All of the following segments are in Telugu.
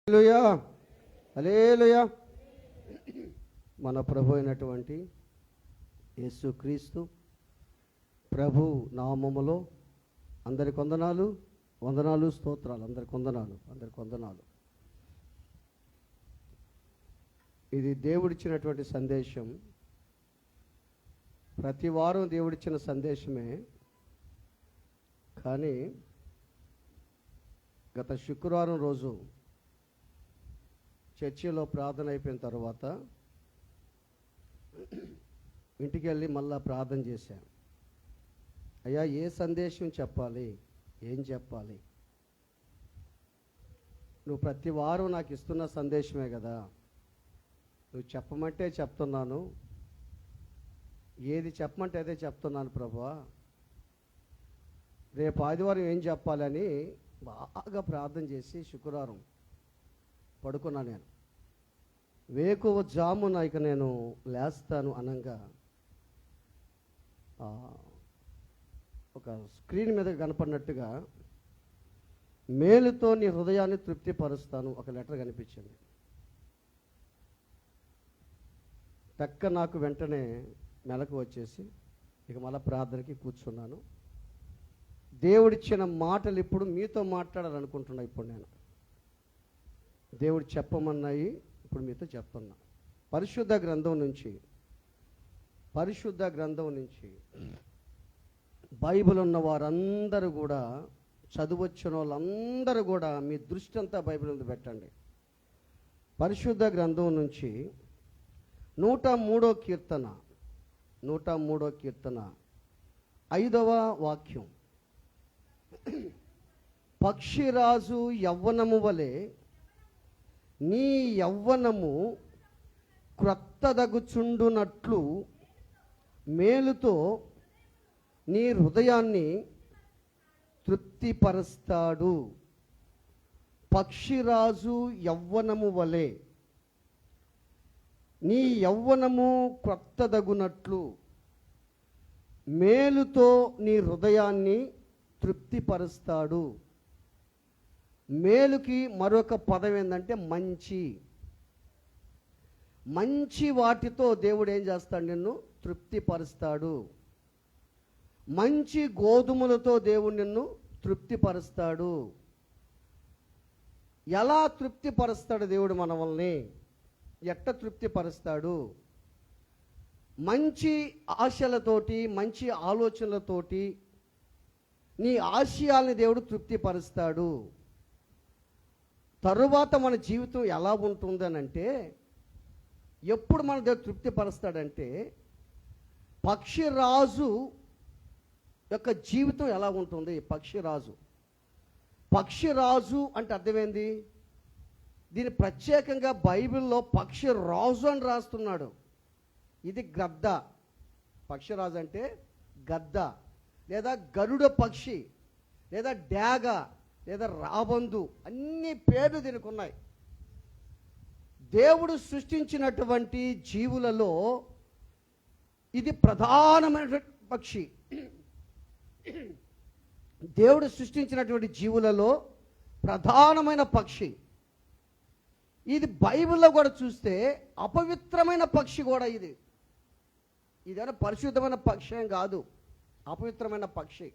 హల్లెలూయా హల్లెలూయా. మన ప్రభు అయినటువంటి యేసుక్రీస్తు ప్రభు నామములో అందరికి వందనాలు, వందనాలు, స్తోత్రాలు. అందరికి వందనాలు. ఇది దేవుడిచ్చినటువంటి సందేశం. ప్రతి వారం దేవుడిచ్చిన సందేశమే. కానీ గత శుక్రవారం రోజు చర్చిలో ప్రార్థన అయిపోయిన తర్వాత ఇంటికి వెళ్ళి మళ్ళా ప్రార్థన చేశాను. అయ్యా, ఏ సందేశం చెప్పాలి, ఏం చెప్పాలి? నువ్వు ప్రతి వారం నాకు ఇస్తున్న సందేశమే కదా, నువ్వు చెప్పమంటే చెప్తున్నాను, ఏది చెప్పమంటే అదే చెప్తున్నాను ప్రభువా. రేపు ఆదివారం ఏం చెప్పాలని బాగా ప్రార్థన చేసి శుక్రవారం పడుకున్నా. నేను వేకువ జామున ఇక నేను లేస్తాను అనగా ఒక స్క్రీన్ మీద కనపడినట్టుగా మేలుతో నీ హృదయాన్ని తృప్తిపరుస్తాను ఒక లెటర్ కనిపించింది. టక్క నాకు వెంటనే మెలకు వచ్చేసి ఇక మళ్ళీ ప్రార్థనకి కూర్చున్నాను. దేవుడిచ్చిన మాటలు ఇప్పుడు మీతో మాట్లాడాలనుకుంటున్నా. ఇప్పుడు నేను దేవుడు చెప్పమన్నాయి, ఇప్పుడు మీతో చెప్తున్నా. పరిశుద్ధ గ్రంథం నుంచి బైబిల్ ఉన్న వారందరూ కూడా, చదువొచ్చిన వాళ్ళందరూ కూడా మీ దృష్టి అంతా బైబిల్ మీద పెట్టండి. పరిశుద్ధ గ్రంథం నుంచి 103వ కీర్తన 5వ వాక్యం. పక్షిరాజు యవ్వనము వలె నీ యవ్వనము క్రొత్తదగుచుండునట్లు మేలుతో నీ హృదయాన్ని తృప్తిపరుస్తాడు. పక్షిరాజు యవ్వనము వలె నీ యవ్వనము క్రొత్తదగునట్లు మేలుతో నీ హృదయాన్ని తృప్తిపరుస్తాడు. మేలుకి మరొక పదం ఏంటంటే మంచి వాటితో దేవుడు ఏం చేస్తాడు? నిన్ను తృప్తిపరుస్తాడు. మంచి గోధుమలతో దేవుడు నిన్ను తృప్తిపరుస్తాడు. ఎలా తృప్తిపరుస్తాడు దేవుడు మనల్ని? ఎట్ట తృప్తిపరుస్తాడు? మంచి ఆశలతోటి, మంచి ఆలోచనలతోటి నీ ఆశయాల్ని దేవుడు తృప్తిపరుస్తాడు. తరువాత మన జీవితం ఎలా ఉంటుందనంటే, ఎప్పుడు మన దేవుడు తృప్తిపరుస్తాడంటే, పక్షిరాజు యొక్క జీవితం ఎలా ఉంటుంది? పక్షిరాజు అంటే అర్థమైంది. దీని ప్రత్యేకంగా బైబిల్లో పక్షిరాజు అని రాస్తున్నాడు. ఇది గద్ద. పక్షిరాజు అంటే గద్ద, లేదా గరుడ పక్షి, లేదా డ్యాగ, లేదా రాబందు, అన్ని పేర్లు దీనికి ఉన్నాయి. దేవుడు సృష్టించినటువంటి జీవులలో ఇది ప్రధానమైన పక్షి. దేవుడు సృష్టించినటువంటి జీవులలో ప్రధానమైన పక్షి. ఇది బైబిల్లో కూడా చూస్తే అపవిత్రమైన పక్షి కూడా. ఇదేనా పరిశుద్ధమైన పక్షి ఏం కాదు, అపవిత్రమైన పక్షి.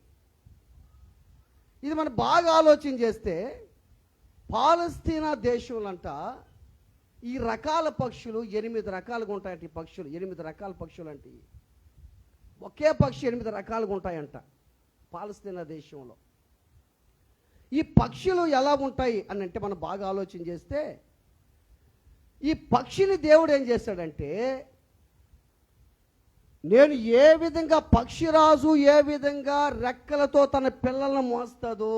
ఇది మనం బాగా ఆలోచన చేస్తే, పాలస్తీనా దేశంలంట ఈ రకాల పక్షులు 8 రకాలుగా ఉంటాయంట. ఈ పక్షులు 8 రకాల పక్షులు అంటే, ఒకే పక్షి 8 రకాలుగా ఉంటాయంట పాలస్తీనా దేశంలో. ఈ పక్షులు ఎలా ఉంటాయి అని అంటే మనం బాగా ఆలోచన చేస్తే, ఈ పక్షిని దేవుడు ఏం చేశాడంటే, నేను ఏ విధంగా పక్షిరాజు ఏ విధంగా రెక్కలతో తన పిల్లలను మోస్తుందో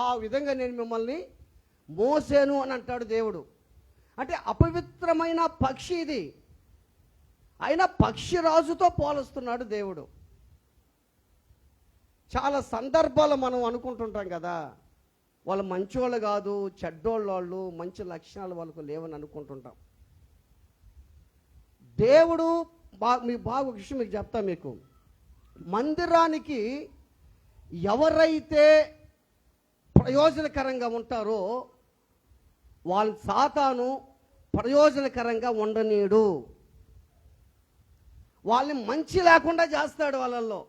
ఆ విధంగా నేను మిమ్మల్ని మోసాను అని అంటాడు దేవుడు. అంటే అపవిత్రమైన పక్షి ఇది, అయినా పక్షిరాజుతో పోలుస్తున్నాడు దేవుడు. చాలా సందర్భాలు మనం అనుకుంటుంటాం కదా, వాళ్ళు మంచోళ్ళు కాదు, చెడ్డోళ్ళు, మంచి లక్షణాలు వాళ్ళకు లేవని అనుకుంటుంటాం. దేవుడు మీకు బాగా ఒక విషయం మీకు చెప్తా. మీకు మందిరానికి ఎవరైతే ప్రయోజనకరంగా ఉంటారో వాళ్ళ సాతాను ప్రయోజనకరంగా ఉండనీయడు. వాళ్ళని మంచి లేకుండా చేస్తాడు. వాళ్ళల్లో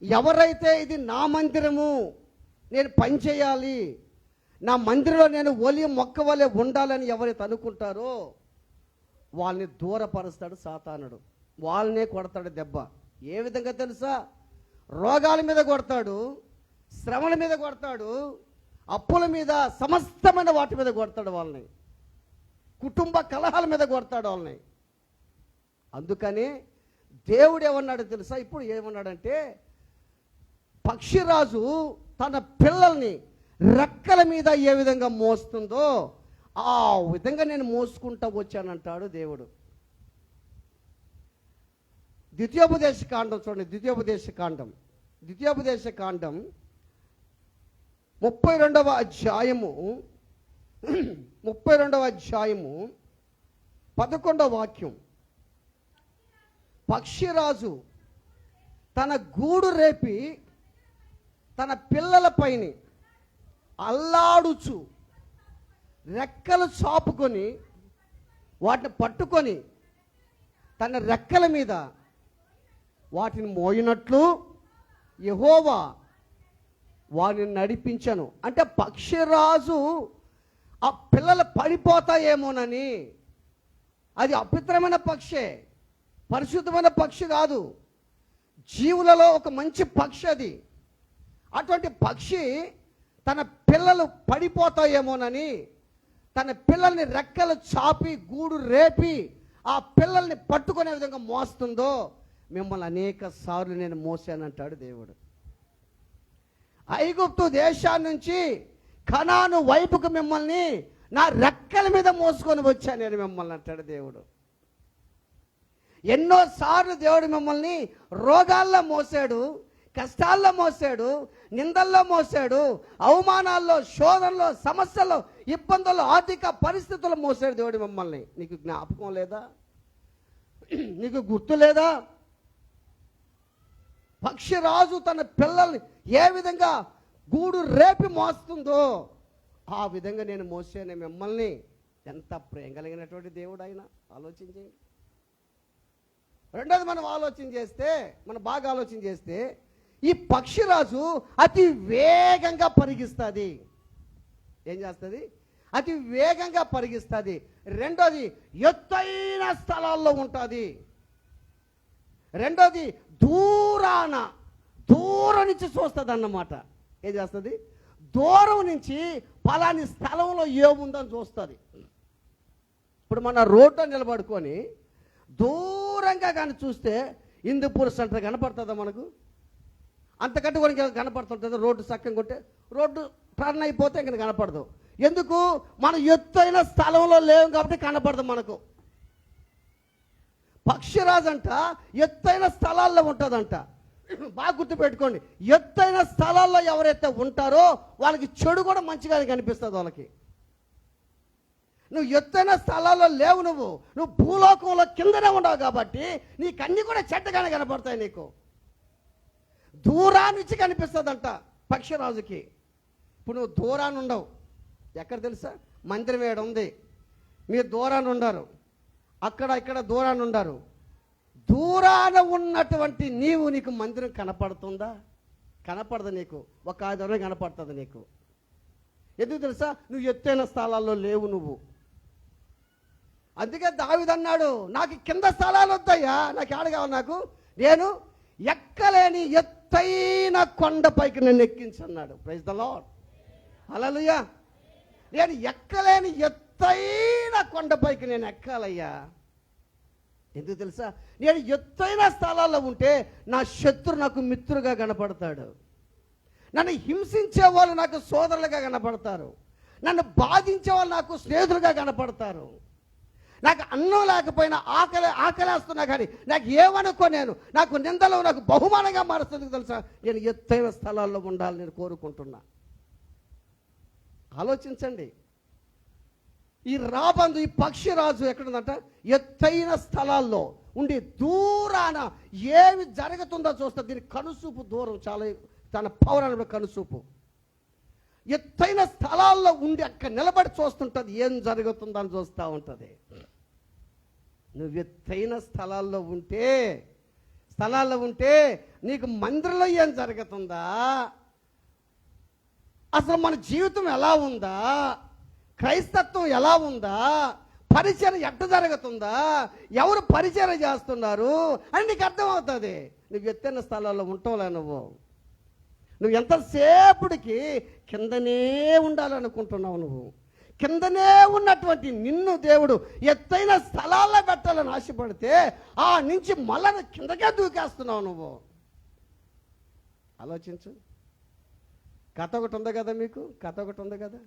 ఎవరైతే ఇది నా మందిరము, నేను పని చేయాలి, నా మందిరంలో నేను ఒలి మొక్క వలె ఉండాలని ఎవరైతే అనుకుంటారో వాళ్ళని దూరపరుస్తాడు సాతానుడు. వాళ్ళనే కొడతాడు దెబ్బ. ఏ విధంగా తెలుసా? రోగాల మీద కొడతాడు, శ్రమల మీద కొడతాడు, అప్పుల మీద, సమస్తమైన వాటి మీద కొడతాడు వాళ్ళని, కుటుంబ కలహాల మీద కొడతాడు వాళ్ళని. అందుకని దేవుడు ఏమన్నాడు తెలుసా? ఇప్పుడు ఏమన్నాడంటే, పక్షిరాజు తన పిల్లల్ని రెక్కల మీద ఏ విధంగా మోస్తుందో ఆ విధంగా నేను మోసుకుంటూ వచ్చానంటాడు దేవుడు. ద్వితీయోపదేశ కాండం చూడండి. ద్వితీయోపదేశ కాండం 32వ అధ్యాయము 11వ వాక్యం. పక్షిరాజు తన గూడు రేపి తన పిల్లల పైన అల్లాడుచు రెక్కలు చాపుకొని వాటిని పట్టుకొని తన రెక్కల మీద వాటిని మోయినట్లు యెహోవా వారిని నడిపించను. అంటే పక్షిరాజు ఆ పిల్లలు పడిపోతాయేమోనని. అది అపవిత్రమైన పక్షే, పరిశుద్ధమైన పక్షి కాదు, జీవులలో ఒక మంచి పక్షి అది. అటువంటి పక్షి తన పిల్లలు పడిపోతాయేమోనని తన పిల్లల్ని రెక్కలు చాపి గూడు రేపి ఆ పిల్లల్ని పట్టుకునే విధంగా మోస్తుందో మిమ్మల్ని అనేక సార్లు నేను మోసానంటాడు దేవుడు. ఐగుప్తు దేశాన్ని నుంచి కనాను వైపుకు మిమ్మల్ని నా రెక్కల మీద మోసుకొని వచ్చాను నేను మిమ్మల్ని అంటాడు దేవుడు. ఎన్నోసార్లు దేవుడు మిమ్మల్ని రోగాల్లో మోసాడు, కష్టాల్లో మోసాడు, నిందల్లో మోసాడు, అవమానాల్లో, శోధనలో, సమస్యల్లో, ఇబ్బందుల్లో, ఆర్థిక పరిస్థితుల్లో మోసాడు దేవుడు మిమ్మల్ని. నీకు జ్ఞాపకం లేదా? నీకు గుర్తు లేదా? పక్షిరాజు తన పిల్లల్ని ఏ విధంగా గూడు రేపి మోస్తుందో ఆ విధంగా నేను మోసాను మిమ్మల్ని. ఎంత ప్రేమ కలిగినటువంటి దేవుడు ఆయన. ఆలోచించండి. రెండోది మనం బాగా ఆలోచన చేస్తే ఈ పక్షిరాజు అతి వేగంగా పరిగిస్తుంది. ఏం చేస్తుంది? అతి వేగంగా పరిగిస్తుంది. రెండోది ఎత్తైన స్థలాల్లో ఉంటుంది. రెండోది దూరం నుంచి చూస్తుంది అన్నమాట. ఏం చేస్తుంది? దూరం నుంచి పలాని స్థలంలో ఏముందని చూస్తుంది. ఇప్పుడు మన రోడ్లో నిలబడుకొని దూరంగా కానీ చూస్తే హిందూపూర్ సెంటర్ కనపడుతుందా మనకు? అంతకంటే కూడా కనపడుతుంటుంది. రోడ్డు చక్కగా ఉంటే రోడ్డు టర్న్ అయిపోతే ఇంకా కనపడదు. ఎందుకు? మనం ఎత్తైన స్థలంలో లేవు కాబట్టి కనపడదు మనకు. పక్షిరాజు అంట ఎత్తైన స్థలాల్లో ఉంటుందంట. బాగా గుర్తుపెట్టుకోండి. ఎత్తైన స్థలాల్లో ఎవరైతే ఉంటారో వాళ్ళకి చెడు కూడా మంచిగా కనిపిస్తుంది వాళ్ళకి. నువ్వు ఎత్తైన స్థలాల్లో లేవు, నువ్వు భూలోకంలో కిందనే ఉండవు కాబట్టి నీకు అన్నీ కూడా చెడ్డగానే కనపడతాయి. నీకు దూరాన్ని నుంచి కనిపిస్తుందంట పక్షిరాజుకి. ఇప్పుడు నువ్వు దూరాన్ని ఉండవు. ఎక్కడ తెలుసా? మందిరం వేయడం ఉంది, మీరు దూరాన్ని ఉండారు, అక్కడ ఇక్కడ దూరాన్ని ఉండారు. దూరాన ఉన్నటువంటి నీకు మందిరం కనపడుతుందా? కనపడదు. నీకు ఒక ఆధారం కనపడుతుంది నీకు. ఎందుకు తెలుసా? నువ్వు ఎత్తైన స్థలాల్లో లేవు నువ్వు. అందుకే దావీదు అన్నాడు, నాకు కింద స్థలాలు వద్దయ్యా, నాకు ఏడ కావాలి, నాకు నేను ఎక్కలేని ఎత్తైన కొండపైకి నన్ను ఎక్కించన్నాడు. Praise the lord. హల్లెలూయా. నేను ఎక్కలేని ఎత్తైన కొండపైకి నేను ఎక్కాలయ్యా. ఎందుకు తెలుసా? నేను ఎత్తైన స్థలాల్లో ఉంటే నా శత్రు నాకు మిత్రుగా కనపడతాడు, నన్ను హింసించే వాళ్ళు నాకు సోదరులుగా కనపడతారు, నన్ను బాధించే వాళ్ళు నాకు స్నేహితులుగా కనపడతారు. నాకు అన్నం లేకపోయినా ఆకలేస్తున్నా కానీ నాకు ఏమనుకో, నాకు నిందలో నాకు బహుమానంగా మారుస్తుంది తెలుసా? నేను ఎత్తైన స్థలాల్లో ఉండాలని నేను కోరుకుంటున్నా. ఆలోచించండి. ఈ రాబందు, ఈ పక్షిరాజు ఎక్కడుందంట? ఎత్తైన స్థలాల్లో ఉండి దూరాన ఏమి జరుగుతుందో చూస్తే దీని కనుసూపు దూరం చాలా, తన పౌరాణ కనుసూపు. ఎత్తైన స్థలాల్లో ఉండి అక్కడ నిలబడి చూస్తుంటుంది, ఏం జరుగుతుందని చూస్తూ ఉంటుంది. నువ్వు ఎత్తైన స్థలాల్లో ఉంటే నీకు మందిరంలో ఏం జరుగుతుందా, అసలు మన జీవితం ఎలా ఉందా, క్రైస్తత్వం ఎలా ఉందా, పరిచయం ఎట్ట జరుగుతుందా, ఎవరు పరిచయం చేస్తున్నారు అని నీకు అర్థమవుతుంది. నువ్వు ఎత్తైన స్థలాల్లో ఉంటావులే. నువ్వు ఎంతసేపటికి కిందనే ఉండాలనుకుంటున్నావు. నువ్వు కిందనే ఉన్నటువంటి నిన్ను దేవుడు ఎత్తైన స్థలాల్లో పెట్టాలని ఆశపడితే ఆ నుంచి మళ్ళా కిందకే దూకేస్తున్నావు. నువ్వు ఆలోచించు. కథ ఒకటి ఉంది కదా, మీకు కథ ఒకటి ఉంది కదా.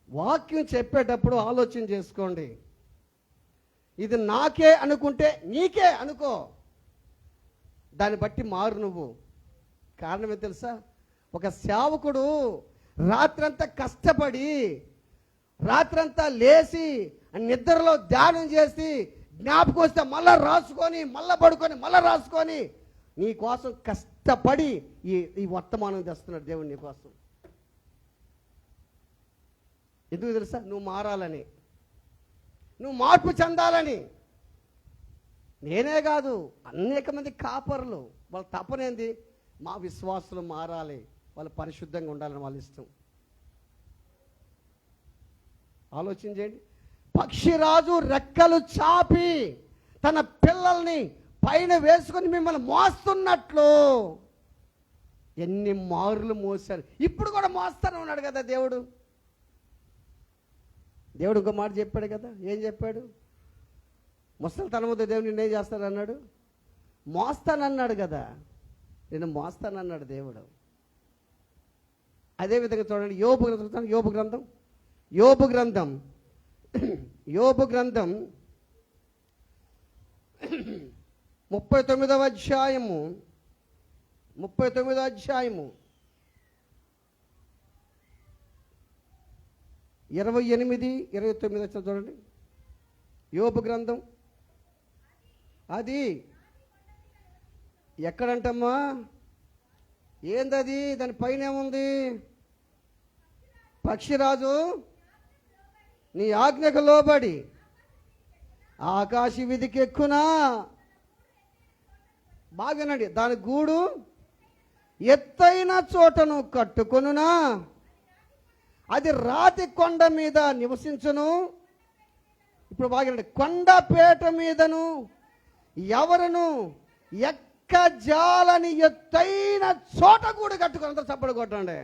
వాక్యం చెప్పేటప్పుడు ఆలోచన చేసుకోండి. ఇది నాకే అనుకుంటే నీకే అనుకో, దాన్ని బట్టి మారు నువ్వు. కారణమే తెలుసా? ఒక సేవకుడు రాత్రంతా కష్టపడి, రాత్రంతా లేచి నిద్రలో ధ్యానం చేసి, జ్ఞాపకం వస్తే మళ్ళా రాసుకొని, మళ్ళా పడుకొని, మళ్ళా రాసుకొని, నీ కోసం కష్టపడి ఈ వర్తమానం తెస్తున్నాడు దేవుడు నీ కోసం. ఎందుకు తెలుసా? నువ్వు మారాలని, నువ్వు మార్పు చెందాలని. నేనే కాదు, అనేక మంది కాపరులు వాళ్ళ తపనేంది? మా విశ్వాసులు మారాలి, వాళ్ళు పరిశుద్ధంగా ఉండాలని వాళ్ళ ఇష్టం. ఆలోచన చేయండి. పక్షిరాజు రెక్కలు చాపి తన పిల్లల్ని పైన వేసుకొని మిమ్మల్ని మోస్తున్నట్లు ఎన్ని మారులు మోసారు, ఇప్పుడు కూడా మోస్తానే ఉన్నాడు కదా దేవుడు. దేవుడు ఇంకో మాట చెప్పాడు కదా. ఏం చెప్పాడు? ముసలితనముతో దేవుడు నిన్నేం చేస్తానన్నాడు? మోస్తానన్నాడు కదా. నేను మోస్తానన్నాడు దేవుడు. అదేవిధంగా చూడండి, యోబు గ్రంథం 39వ అధ్యాయము 28-29 వచ్చిన చూడండి. యోబు గ్రంథం అది ఎక్కడంటమ్మా? ఏందది? దాని పైన ఏముంది? పక్షిరాజు నీ ఆజ్ఞకు లోబడి ఆకాశ వీధికి ఎక్కునా. బాగానండి. దాని గూడు ఎత్తైన చోటను కట్టుకొనునా, అది రాతి కొండ మీద నివసించును. ఇప్పుడు బాగానండి. కొండపేట మీదను ఎవరును ఎక్కజాలని ఎత్తైన చోట గూడు కట్టుకొని, అంతా చప్పడు కొట్టండి.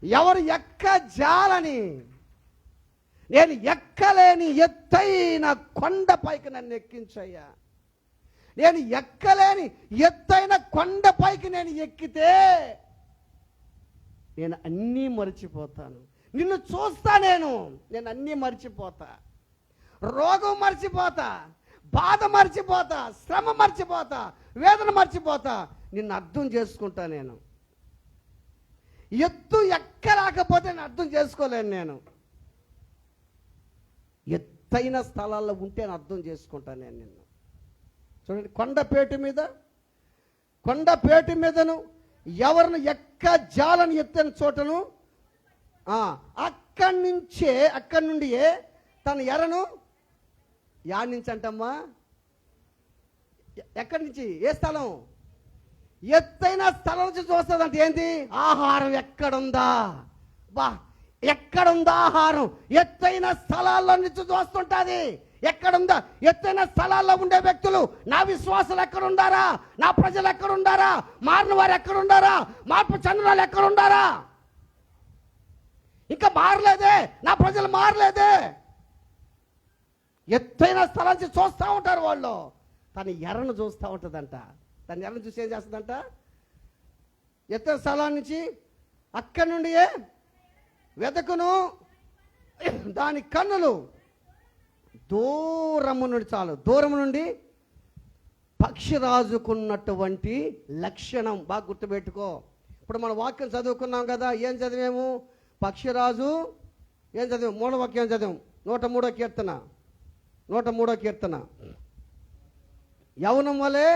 ఎవరు ఎక్కజాలని? నేను ఎక్కలేని ఎత్తైన కొండపైకి నన్ను ఎక్కించయ్యా. నేను ఎక్కలేని ఎత్తైన కొండపైకి నేను ఎక్కితే నేను అన్నీ మర్చిపోతాను. నిన్ను చూస్తా, నేను అన్నీ మర్చిపోతా. రోగం మర్చిపోతా, బాధ మర్చిపోతా, శ్రమ మర్చిపోతా, వేదన మర్చిపోతా. నిన్ను అర్థం చేసుకుంటా. నేను ఎత్తు ఎక్కలేకపోతే నేను అర్థం చేసుకోలేను. నేను ఎత్తైన స్థలాల్లో ఉంటే నేను అర్థం చేసుకుంటాను. నేను నిన్ను చూడండి. కొండపేట మీదను ఎవరిని ఎక్కజాలని ఎత్తైన చోటను, అక్కడి నుండి తన ఎరను యాడ్ నుంచి అంటమ్మా, ఎక్కడి నుంచి? ఏ స్థలం? ఎత్తైన స్థలం నుంచి చూస్తుంది. అంటే ఏంటి? ఆహారం ఎక్కడుందా? ఎక్కడుందా ఆహారం? ఎత్తైన స్థలాల్లో నుంచి చూస్తుంటుంది. ఎక్కడుందా? ఎత్తైన స్థలాల్లో ఉండే వ్యక్తులు, నా విశ్వాసులు ఎక్కడుండారా? నా ప్రజలు ఎక్కడుండారా? మారిన వారు ఎక్కడుండారా? మార్పు చెందిన వాళ్ళు ఎక్కడుండారా? ఇంకా మారలేదే, నా ప్రజలు మారలేదే. ఎత్తైన స్థలం నుంచి చూస్తూ ఉంటారు వాళ్ళు. తన ఎర్రను చూస్తూ ఉంటుందంట. తన ఎర్రను చూసి ఏం చేస్తుందంట? ఎత్తైన స్థలం నుంచి అక్కడి నుండి వెతకును, దాని కన్నులు దూరము నుండి, చాలు దూరము నుండి పక్షిరాజుకున్నటువంటి లక్షణం బాగా గుర్తుపెట్టుకో. ఇప్పుడు మన వాక్యం చదువుకున్నాం కదా. ఏం చదివాము? పక్షిరాజు ఏం చదివాము? మూలవాక్యం చదివాము. 103వ కీర్తన. యవనం వలె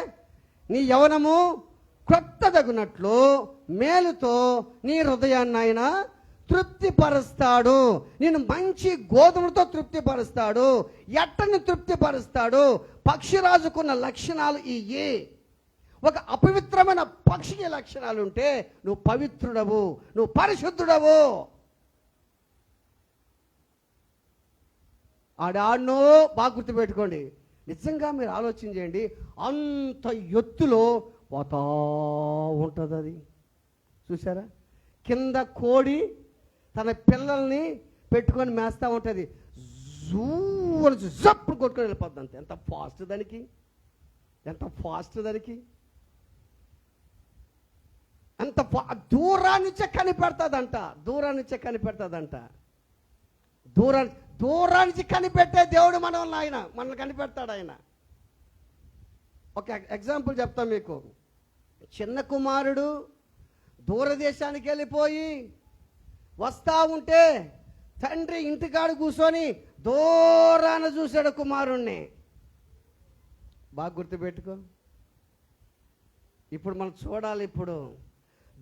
నీ యవనము క్రొత్తదగునట్లు మేలుతో నీ హృదయాన్ని ఆయన తృప్తిపరుస్తాడు. నేను మంచి గోధుమలతో తృప్తిపరుస్తాడు. ఎట్టని తృప్తిపరుస్తాడు? పక్షిరాజుకున్న లక్షణాలు ఇయ్యి. ఒక అపవిత్రమైన పక్షికి లక్షణాలు ఉంటే నువ్వు పవిత్రుడవు, నువ్వు పరిశుద్ధుడవు. ఆడాడనో బాగా గుర్తుపెట్టుకోండి. నిజంగా మీరు ఆలోచన చేయండి. అంత ఎత్తులో పోతా ఉంటుంది అది. చూసారా? కింద కోడి తన పిల్లల్ని పెట్టుకొని మేస్తూ ఉంటుంది. జప్పుడు కొట్టుకొని వెళ్ళిపోద్ది. అంతే. ఎంత ఫాస్ట్ దానికి, ఎంత ఫాస్ట్ దానికి, అంత దూరాన్నిచ్చే కనిపెడతాదంట. దూరానికి కనిపెట్టే దేవుడు మనల్ని కనిపెడతాడు ఆయన. ఒక ఎగ్జాంపుల్ చెప్తాను మీకు. చిన్న కుమారుడు దూరదేశానికి వెళ్ళిపోయి వస్తా ఉంటే తండ్రి ఇంటికాడు కూర్చొని దూరాన చూశాడు కుమారుణ్ణి. బాగా గుర్తుపెట్టుకో. ఇప్పుడు మనం చూడాలి. ఇప్పుడు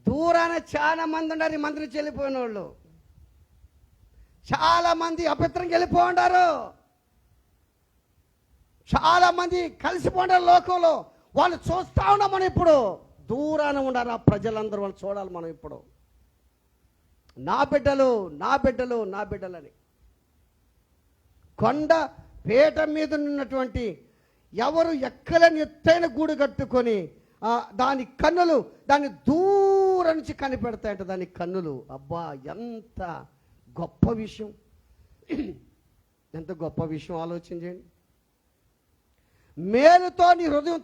దూరాన చాలా మంది ఉన్నారు. ఈ మంది నుంచి వెళ్ళిపోయిన వాళ్ళు చాలా మంది అపవిత్రంగా వెళ్ళిపోయి ఉన్నారు. చాలా మంది కలిసిపోయినారు లోకంలో. వాళ్ళు చూస్తా ఉన్నాం మనం. ఇప్పుడు దూరాన ఉండాలి ఆ ప్రజలందరూ. వాళ్ళు చూడాలి మనం ఇప్పుడు. నా బిడ్డలు, నా బిడ్డలు, నా బిడ్డలని. కొండ పీట మీద ఉన్నటువంటి ఎవరు ఎక్కలేని ఎత్తైన గూడు కట్టుకొని దాని కన్నులు దాన్ని దూరం నుంచి కనిపెడతాయంట. దాని కన్నులు. అబ్బా, ఎంత గొప్ప విషయం, ఎంత గొప్ప విషయం ఆలోచన చేయండి. మేలుతో నీ హృదయం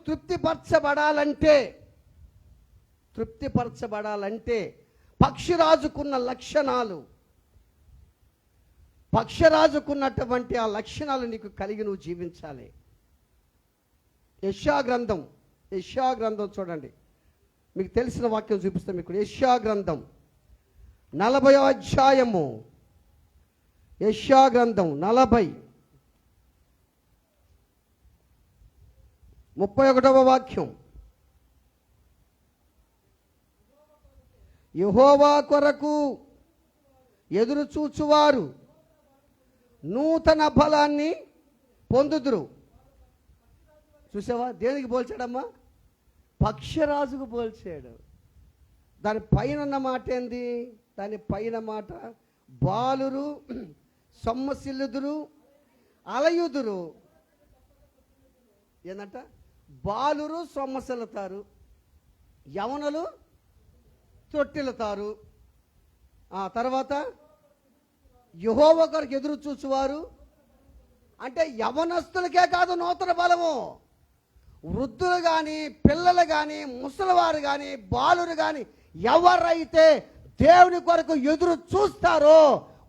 తృప్తిపరచబడాలంటే పక్షిరాజుకున్న లక్షణాలు, పక్షిరాజుకున్నటువంటి ఆ లక్షణాలు నీకు కలిగి నువ్వు జీవించాలి. యెషయా గ్రంథం చూడండి. మీకు తెలిసిన వాక్యం చూపిస్తాం మీకు. యెషయా గ్రంథం 40వ అధ్యాయము. యెషయా గ్రంథం 40 31వ వాక్యం. యెహోవా కొరకు ఎదురు చూచువారు నూతన బలాన్ని పొందుదురు. చూసావా? దేనికి పోల్చాడమ్మా? పక్షిరాజుకు పోల్చాడు. దాని పైన ఉన్న మాట ఏంది? దాని పైన మాట బాలురు సొమ్మసిల్లుదురు అలయుదురు. ఏందంట? బాలురు సొమ్మసిల్లుతారు, యవనులు తొట్టిల్లుతారు. తర్వాత యెహోవా కొరకు ఎదురు చూచువారు అంటే యవనస్తులకే కాదు నూతన బలము. వృద్ధులు కానీ, పిల్లలు కానీ, ముసలివారు కానీ, బాలురు కానీ ఎవరైతే దేవుని కొరకు ఎదురు చూస్తారో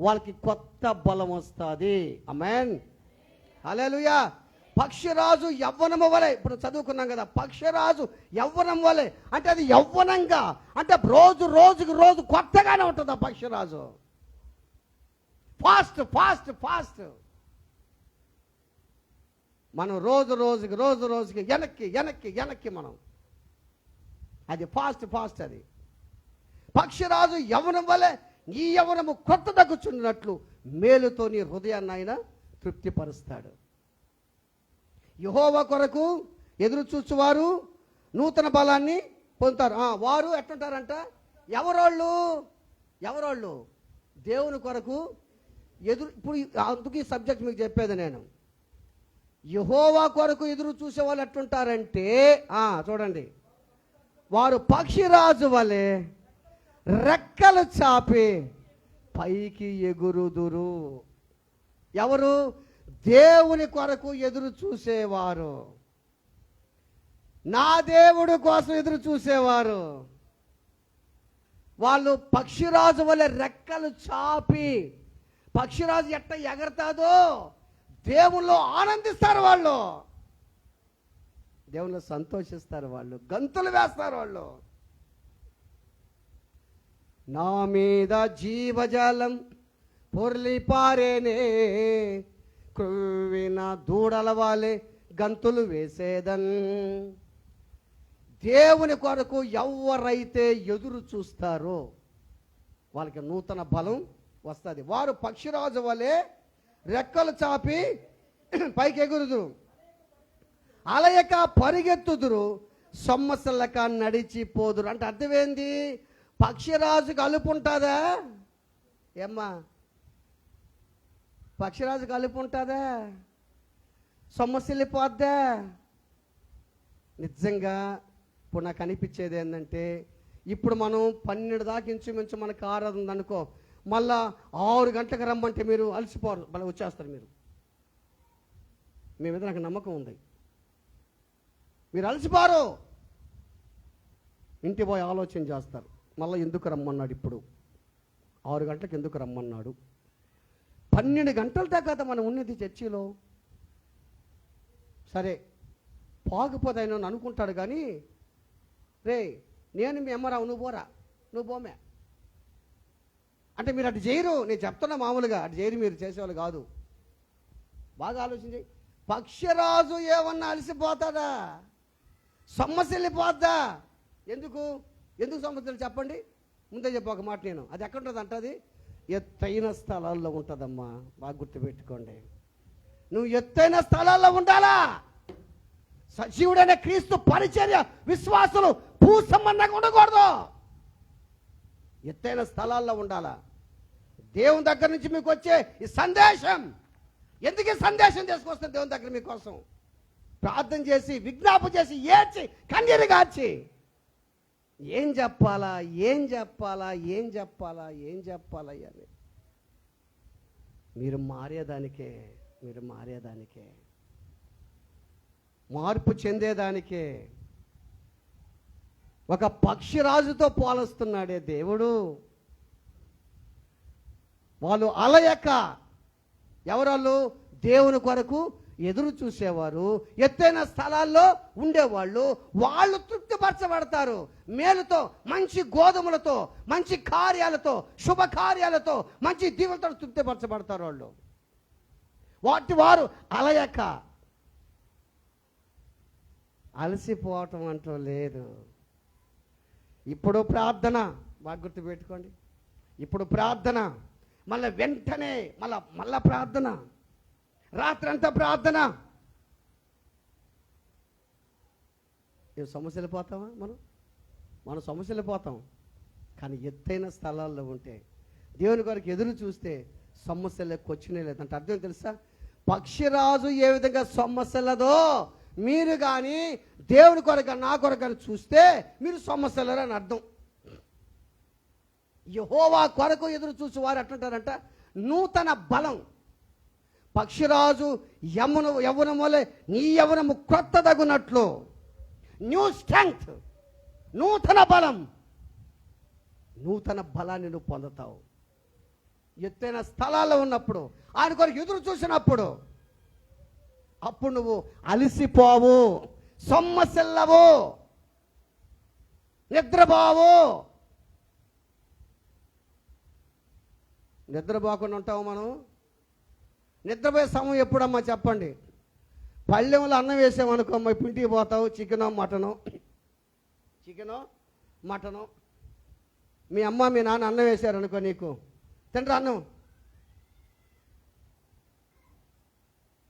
వాళ్ళకి కొత్త బలం వస్తుంది. ఆమేన్, హల్లెలూయా. పక్షిరాజు యవ్వనము వలె, ఇప్పుడు చదువుకున్నాం కదా, పక్షిరాజు యవ్వనం వలె అంటే అది యవ్వనంగా అంటే రోజు కొత్తగానే ఉంటుంది ఆ పక్షిరాజు. ఫాస్ట్. మనం రోజుకి వెనక్కి మనం అది ఫాస్ట్. అది పక్షిరాజు యవ్వనం వలె ఈ యవ్వనము కొత్త దగ్గుచున్నట్లు మేలుతో నీ హృదయాన్ని ఆయన తృప్తిపరుస్తాడు. యెహోవా కొరకు ఎదురు చూచువారు నూతన బలాన్ని పొందుతారు. వారు ఎట్లుంటారంట? ఎవరోళ్ళు దేవుని కొరకు ఇప్పుడు అందుకు ఈ సబ్జెక్ట్ మీకు చెప్పేది నేను. యెహోవా కొరకు ఎదురు చూసే వాళ్ళు ఎట్లుంటారంటే చూడండి, వారు పక్షిరాజు వలె రెక్కలు చాపి పైకి ఎగురుదురు. ఎవరు? దేవుని కొరకు ఎదురు చూసేవారు, నా దేవుడు కోసం ఎదురు చూసేవారు. వాళ్ళు పక్షిరాజు వలె రెక్కలు చాపి, పక్షిరాజు ఎట్ట ఎగరతాదో దేవుల్లో ఆనందిస్తారు, వాళ్ళు దేవుల్లో సంతోషిస్తారు, వాళ్ళు గంతులు వేస్తారు. వాళ్ళు నా మీద జీవజాలం పొర్లి పారేనే, క్రొవ్విన దూడల వాలే గంతులు వేసేదన్. దేవుని కొరకు ఎవరైతే ఎదురు చూస్తారో వాళ్ళకి నూతన బలం వస్తుంది. వారు పక్షిరాజు వలె రెక్కలు చాపి పైకి ఎగురుదురు, అలయక పరిగెత్తుదురు, సొమ్మసల్లక నడిచిపోదురు. అంటే అర్థమేంది? పక్షిరాజుకి అలుపు ఉంటుందా? ఏమ్మా, పక్షిరాజుకి అలుపు ఉంటుందా? సొమ్మసిల్లిపోద్దా? నిజంగా ఇప్పుడు నాకు అనిపించేది ఏంటంటే, ఇప్పుడు మనం 12 దాకా ఇంచుమించు మనకు ఆరాధన ఉందనుకో, మళ్ళా 6 గంటలకు రమ్మంటే మీరు అలసిపోరు, మళ్ళీ వచ్చేస్తారు. మీ మీద నాకు నమ్మకం ఉంది, మీరు అలసిపోరు. ఇంటి పోయి ఆలోచన చేస్తారు, మళ్ళీ ఎందుకు రమ్మన్నాడు, ఇప్పుడు 6 గంటలకు ఎందుకు రమ్మన్నాడు? 12 గంటల దాకా మనం ఉన్నది చర్చిలో. సరే పాకపోతాయని అనుకుంటాడు, కానీ రే నేను మీ అమ్మరావు, నువ్వు పోరా, నువ్వు పోమే అంటే మీరు అటు చేయరు. నేను చెప్తున్నా, మామూలుగా అటు చేయరు, మీరు చేసేవాళ్ళు కాదు. బాగా ఆలోచించి, పక్షిరాజు ఏమన్నా అలసిపోతుందా? సొమ్మసిల్లిపోద్దా? ఎందుకు సొమ్మసిల్లి చెప్పండి. ముందే చెప్పు ఒక మాట, నేను అది ఎక్కడ ఉంటుంది అంటది, ఎత్తైన స్థలాల్లో ఉంటుందమ్మా. బాగా గుర్తుపెట్టుకోండి, నువ్వు ఎత్తైన స్థలాల్లో ఉండాలా. సజీవుడైన క్రీస్తు పరిచర్య విశ్వాసులు భూ సంబంధంగా ఉండకూడదు, ఎత్తైన స్థలాల్లో ఉండాలా. దేవుని దగ్గర నుంచి మీకు వచ్చే ఈ సందేశం, ఎందుకు ఈ సందేశం తీసుకొస్తుంది? దేవుని దగ్గర మీకోసం ప్రార్థన చేసి, విజ్ఞాపన చేసి, ఏడ్చి, కన్నీరు గార్చి, ఏం చెప్పాలా అని మీరు మారేదానికే, మార్పు చెందేదానికే. ఒక పక్షిరాజుతో పోలుస్తున్నాడే దేవుడు. వాళ్ళు అలయక, ఎవరాళ్ళు? దేవుని కొరకు ఎదురు చూసేవారు, ఎత్తైన స్థలాల్లో ఉండేవాళ్ళు. వాళ్ళు తృప్తిపరచబడతారు మేలుతో, మంచి గోధుమలతో, మంచి కార్యాలతో, శుభకార్యాలతో, మంచి దీవులతో తృప్తిపరచబడతారు వాళ్ళు. వారు అలయక, అలసిపోవటం అంటూ లేదు. ఇప్పుడు ప్రార్థన, బాగా గుర్తుపెట్టుకోండి, ఇప్పుడు ప్రార్థన, మళ్ళీ వెంటనే మళ్ళా ప్రార్థన, రాత్రంతా ప్రార్థన. సమస్యలు పోతామా? మనం సమస్యలు పోతాం. కానీ ఎత్తైన స్థలాల్లో ఉంటే, దేవుని కొరకు ఎదురు చూస్తే సమస్యలకు వచ్చినే లేదంటే అర్థం తెలుసా? పక్షిరాజు ఏ విధంగా సమస్యలదో మీరు కానీ దేవుని కొరకు నా కొరకు చూస్తే మీరు సమస్యలరు అని అర్థం. యెహోవా కొరకు ఎదురు చూసి వారు ఎట్లంటారంట, నూతన బలం. పక్షిరాజు యవ్వనం వలె నీ యవ్వనము క్రొత్తదగునట్లు, న్యూ స్ట్రెంగ్త్, నూతన బలాన్ని నువ్వు పొందుతావు. ఎత్తైన స్థలాల్లో ఉన్నప్పుడు, ఆయన కొరకు ఎదురు చూసినప్పుడు, అప్పుడు నువ్వు అలసిపోవు, సొమ్మసిల్లవు, నిద్రపోవు. నిద్రపోకుండా ఉంటావు మనం. నిద్రపోయే సమయం ఎప్పుడమ్మా చెప్పండి? పళ్ళెంలో అన్నం వేసామనుకో, అమ్మాయి ఇంటికి పోతావు, చికెనో మటనో మీ అమ్మ మీ నాన్న అన్నం వేశారనుకో, నీకు తింటారా అన్నం?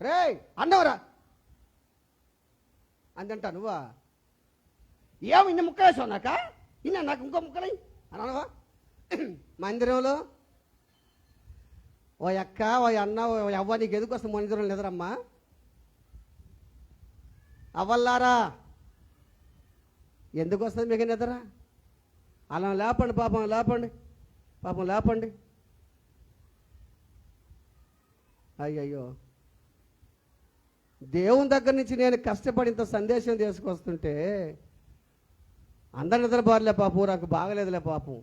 రే అన్నం రా అందంటా నువ్వా? ఏమో ఇన్ని ముక్క వేసావు నాకు ఇంకో ముక్కలై అని అనవా? మందిరంలో ఓ అక్క, ఓ అన్న, ఓ అవ్వ, నీకు ఎందుకు వస్తుంది మందిరం లేదరమ్మా? అవ్వల్లారా, ఎందుకు వస్తుంది మీకు నిద్ర? అలా లేపండి, పాపం లేపండి. అయ్యయ్యో, దేవుని దగ్గర నుంచి నేను కష్టపడి ఇంత సందేశం తీసుకొస్తుంటే అందరు నిద్రపోరలే పాపం, ఊరకు బాగలేదులే పాపం,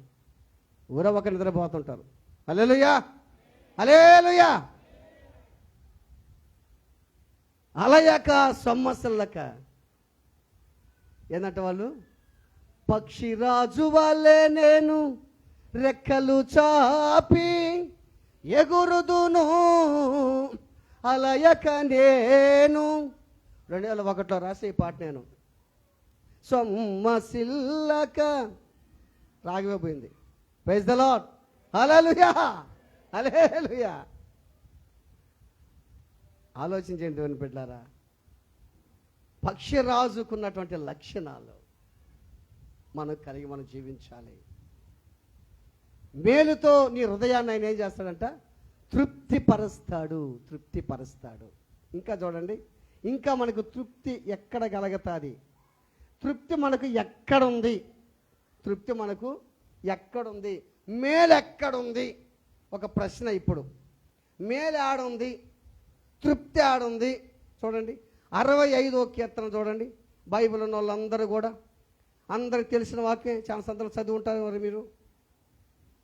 ఊర ఒక నిద్రపోతుంటారు. హల్లెలూయా, హల్లెలూయా. అలయక సొమ్మసిల్లక ఏంటంటే వాళ్ళు, పక్షిరాజు వలె నేను రెక్కలు చాపి ఎగురుదును, అలయక నేను. 2001లో రాసే ఈ పాట నేను. సొమ్మసిల్లక రాగిపోయింది. Praise the lord. Hallelujah, hallelujah. ఆలోచించండి దేవుని బిడ్డలారా, పక్షిరాజుకున్నటువంటి లక్షణాలు మనకు కలిగి మనం జీవించాలి. మేలుతో నీ హృదయాన్ని ఆయన ఏం చేస్తాడంట? తృప్తిపరుస్తాడు, తృప్తిపరుస్తాడు. ఇంకా చూడండి, ఇంకా మనకు తృప్తి ఎక్కడ కలుగుతుంది? తృప్తి మనకు ఎక్కడుంది? తృప్తి మనకు ఎక్కడుంది? మేలు ఎక్కడుంది? ఒక ప్రశ్న ఇప్పుడు. మేలు ఆడుంది, తృప్తి ఆడుంది. చూడండి 65వ కీర్తన చూడండి. బైబిల్ ఉన్న వాళ్ళందరూ కూడా, అందరికి తెలిసిన వాక్యం, చాలా సందర్భాలు చదివి ఉంటారు. మరి మీరు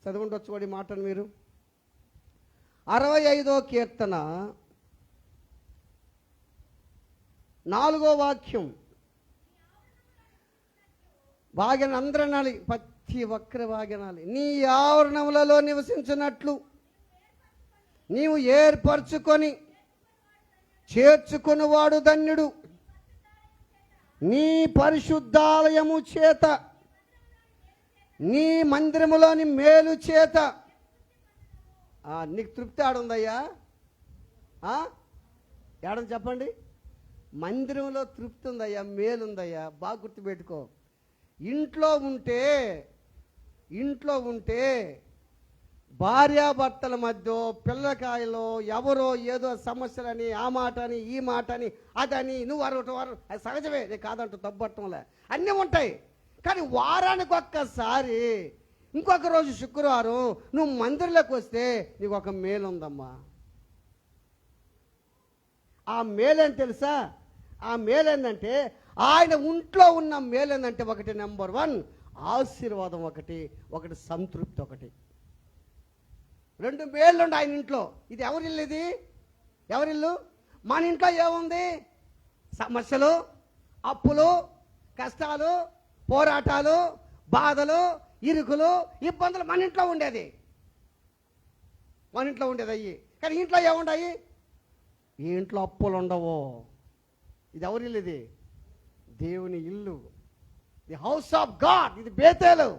చదివి ఉండొచ్చు వాడి మాటను. మీరు 65వ కీర్తన 4వ వాక్యం. బాగా అందరూ అనాలి, ప్రతి ఒక్కరి బాగా అనాలి. నీ ఆవరణములలో నివసించినట్లు నీవు ఏర్పరచుకొని చేర్చుకునివాడు ధన్యుడు. నీ పరిశుద్ధాలయము చేత, నీ మందిరములోని మేలు చేత నీకు తృప్తి ఆడుందయ్యా. ఏడని చెప్పండి. మందిరంలో తృప్తి ఉందయ్యా, మేలుందయ్యా. బాగా గుర్తుపెట్టుకో. ఇంట్లో ఉంటే భార్యాభర్తల మధ్య పిల్లకాయలో ఎవరో ఏదో సమస్యలని, ఆ మాట అని, ఈ మాట అని, అదని, నువ్వు అరవటం అది సహజమే, నేను కాదంటూ తప్పట్టంలే, అన్నీ ఉంటాయి. కానీ వారానికి ఒక్కసారి, ఇంకొక రోజు శుక్రవారం నువ్వు మందిరంలోకి వస్తే నీకు ఒక మేలు ఉందమ్మా. ఆ మేలేని తెలుసా? ఆ మేలేందంటే, ఆయన ఒంట్లో ఉన్న మేలేందంటే, ఒకటి నెంబర్ 1 ఆశీర్వాదం, ఒకటి సంతృప్తి, ఒకటి 2 మేళ్ళుండి ఆయన ఇంట్లో. ఇది ఎవరిల్లు? ఇది ఎవరిల్లు? మన ఇంట్లో ఏముంది? సమస్యలు, అప్పులు, కష్టాలు, పోరాటాలు, బాధలు, ఇరుకులు, ఇబ్బందులు మన ఇంట్లో ఉండేది. అయ్యి. కానీ ఇంట్లో ఏముండయి? ఈ ఇంట్లో అప్పులు ఉండవు. ఇది ఎవరిల్లు? ఇది దేవుని ఇల్లు, ది హౌస్ ఆఫ్ గాడ్. ఇది బేతేలు.